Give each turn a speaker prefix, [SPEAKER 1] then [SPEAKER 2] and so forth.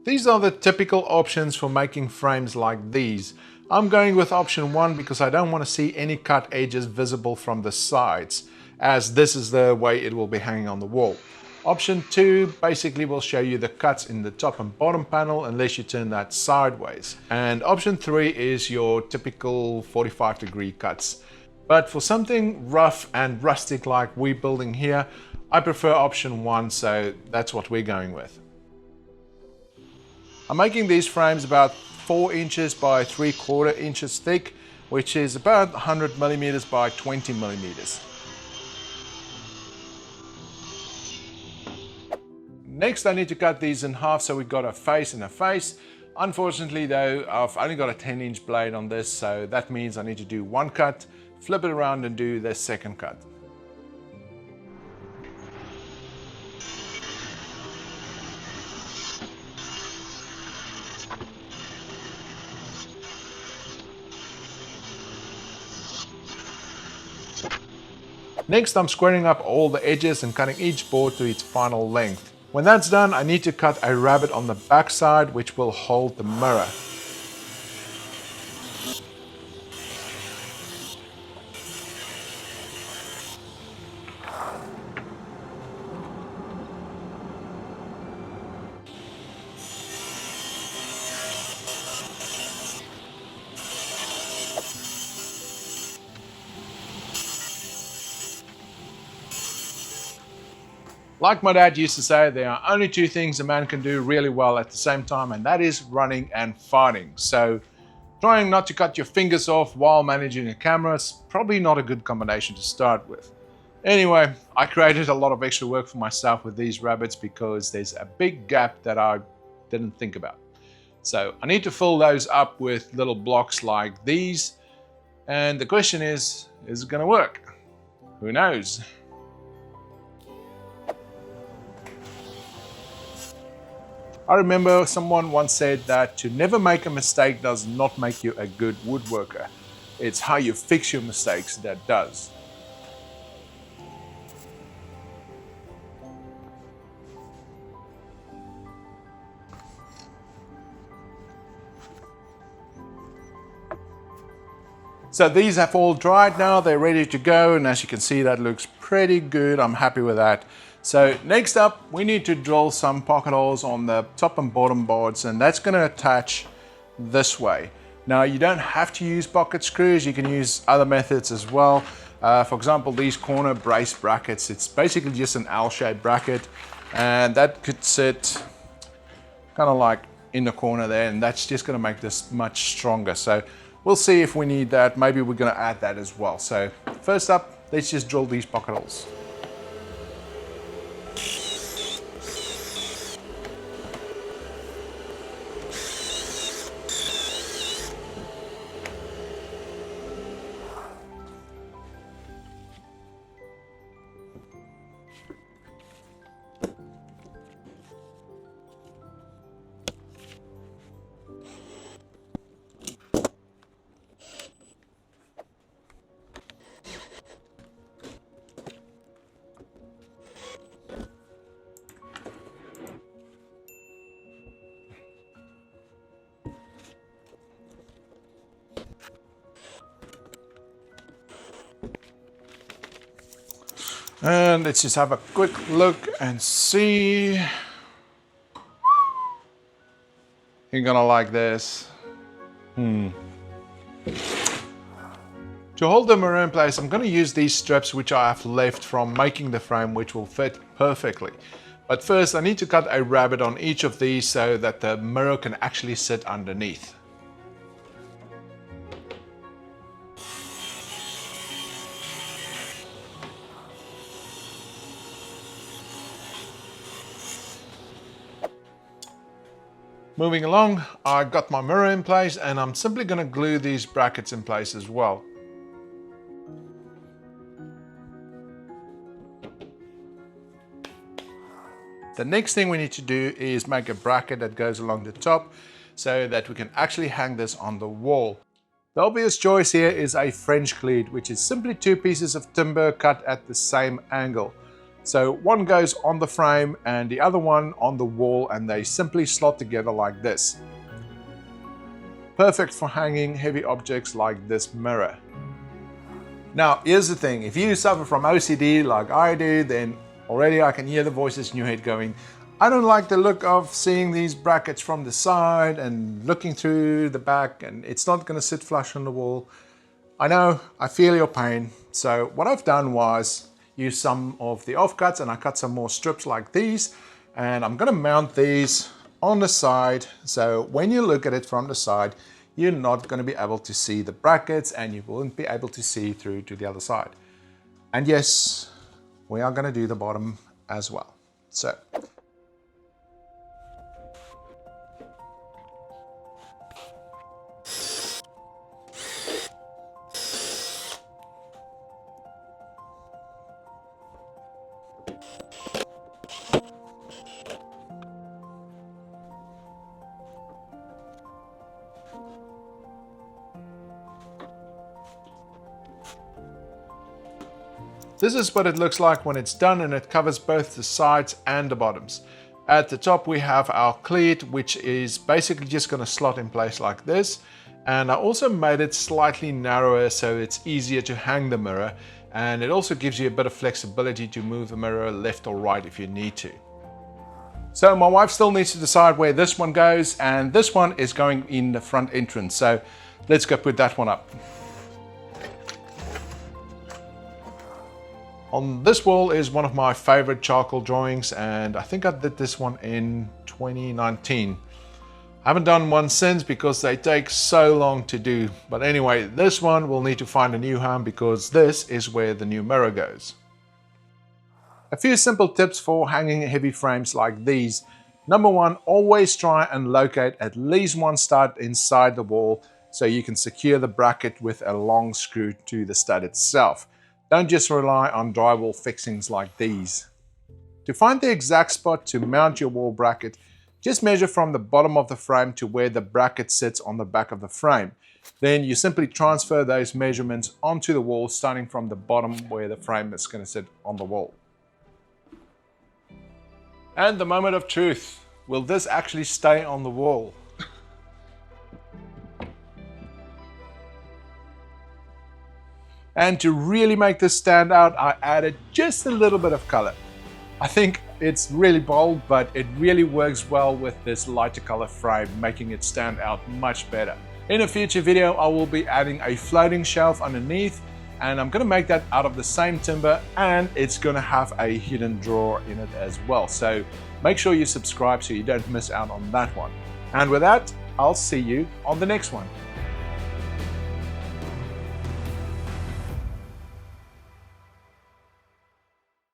[SPEAKER 1] These are the typical options for making frames like these. I'm going with option 1 because I don't want to see any cut edges visible from the sides, as this is the way it will be hanging on the wall. Option 2 basically will show you the cuts in the top and bottom panel unless you turn that sideways. And option 3 is your typical 45-degree cuts. But for something rough and rustic like we're building here, I prefer option 1, so that's what we're going with. I'm making these frames about 4 inches by 3/4 inches thick, which is about 100 millimeters by 20 millimeters. Next, I need to cut these in half so we've got a face and a face. Unfortunately though, I've only got a 10-inch blade on this, so that means I need to do one cut, flip it around and do the second cut. Next, I'm squaring up all the edges and cutting each board to its final length. When that's done, I need to cut a rabbet on the back side, which will hold the mirror. Like my dad used to say, there are only 2 things a man can do really well at the same time, and that is running and fighting. So trying not to cut your fingers off while managing a camera is probably not a good combination to start with. Anyway, I created a lot of extra work for myself with these rabbits because there's a big gap that I didn't think about. So I need to fill those up with little blocks like these. And the question is it going to work? Who knows? I remember someone once said that to never make a mistake does not make you a good woodworker. It's how you fix your mistakes that does. So these have all dried now, they're ready to go, and as you can see that looks pretty good. I'm happy with that. So next up, we need to drill some pocket holes on the top and bottom boards, and that's going to attach this way. Now you don't have to use pocket screws, you can use other methods as well. For example, these corner brace brackets, it's basically just an L-shaped bracket, and that could sit kind of like in the corner there, and that's just going to make this much stronger. So we'll see if we need that. Maybe we're going to add that as well. So first up, let's just drill these pocket holes. And let's just have a quick look and see. You're gonna like this. To hold the mirror in place, I'm gonna use these strips which I have left from making the frame, which will fit perfectly. But first I need to cut a rabbet on each of these so that the mirror can actually sit underneath. Moving along, I got my mirror in place and I'm simply going to glue these brackets in place as well. The next thing we need to do is make a bracket that goes along the top so that we can actually hang this on the wall. The obvious choice here is a French cleat, which is simply 2 pieces of timber cut at the same angle. So one goes on the frame and the other one on the wall, and they simply slot together like this. Perfect for hanging heavy objects like this mirror. Now, here's the thing, if you suffer from OCD like I do, then already I can hear the voices in your head going, I don't like the look of seeing these brackets from the side and looking through the back, and it's not going to sit flush on the wall. I know, I feel your pain. So what I've done was use some of the offcuts, and I cut some more strips like these, and I'm going to mount these on the side, so when you look at it from the side, you're not going to be able to see the brackets, and you won't be able to see through to the other side. And yes, we are going to do the bottom as well. So this is what it looks like when it's done, and it covers both the sides and the bottoms. At the top we have our cleat, which is basically just going to slot in place like this. And I also made it slightly narrower so it's easier to hang the mirror, and it also gives you a bit of flexibility to move the mirror left or right if you need to. So my wife still needs to decide where this one goes, and this one is going in the front entrance. So let's go put that one up. On this wall is one of my favorite charcoal drawings, and I think I did this one in 2019. I haven't done one since because they take so long to do. But anyway, this one will need to find a new home because this is where the new mirror goes. A few simple tips for hanging heavy frames like these. Number one, always try and locate at least one stud inside the wall so you can secure the bracket with a long screw to the stud itself. Don't just rely on drywall fixings like these. To find the exact spot to mount your wall bracket, just measure from the bottom of the frame to where the bracket sits on the back of the frame. Then you simply transfer those measurements onto the wall, starting from the bottom where the frame is going to sit on the wall. And the moment of truth. Will this actually stay on the wall? And to really make this stand out, I added just a little bit of color. I think it's really bold, but it really works well with this lighter color frame, making it stand out much better. In a future video, I will be adding a floating shelf underneath, and I'm going to make that out of the same timber, and it's going to have a hidden drawer in it as well. So make sure you subscribe so you don't miss out on that one. And with that, I'll see you on the next one.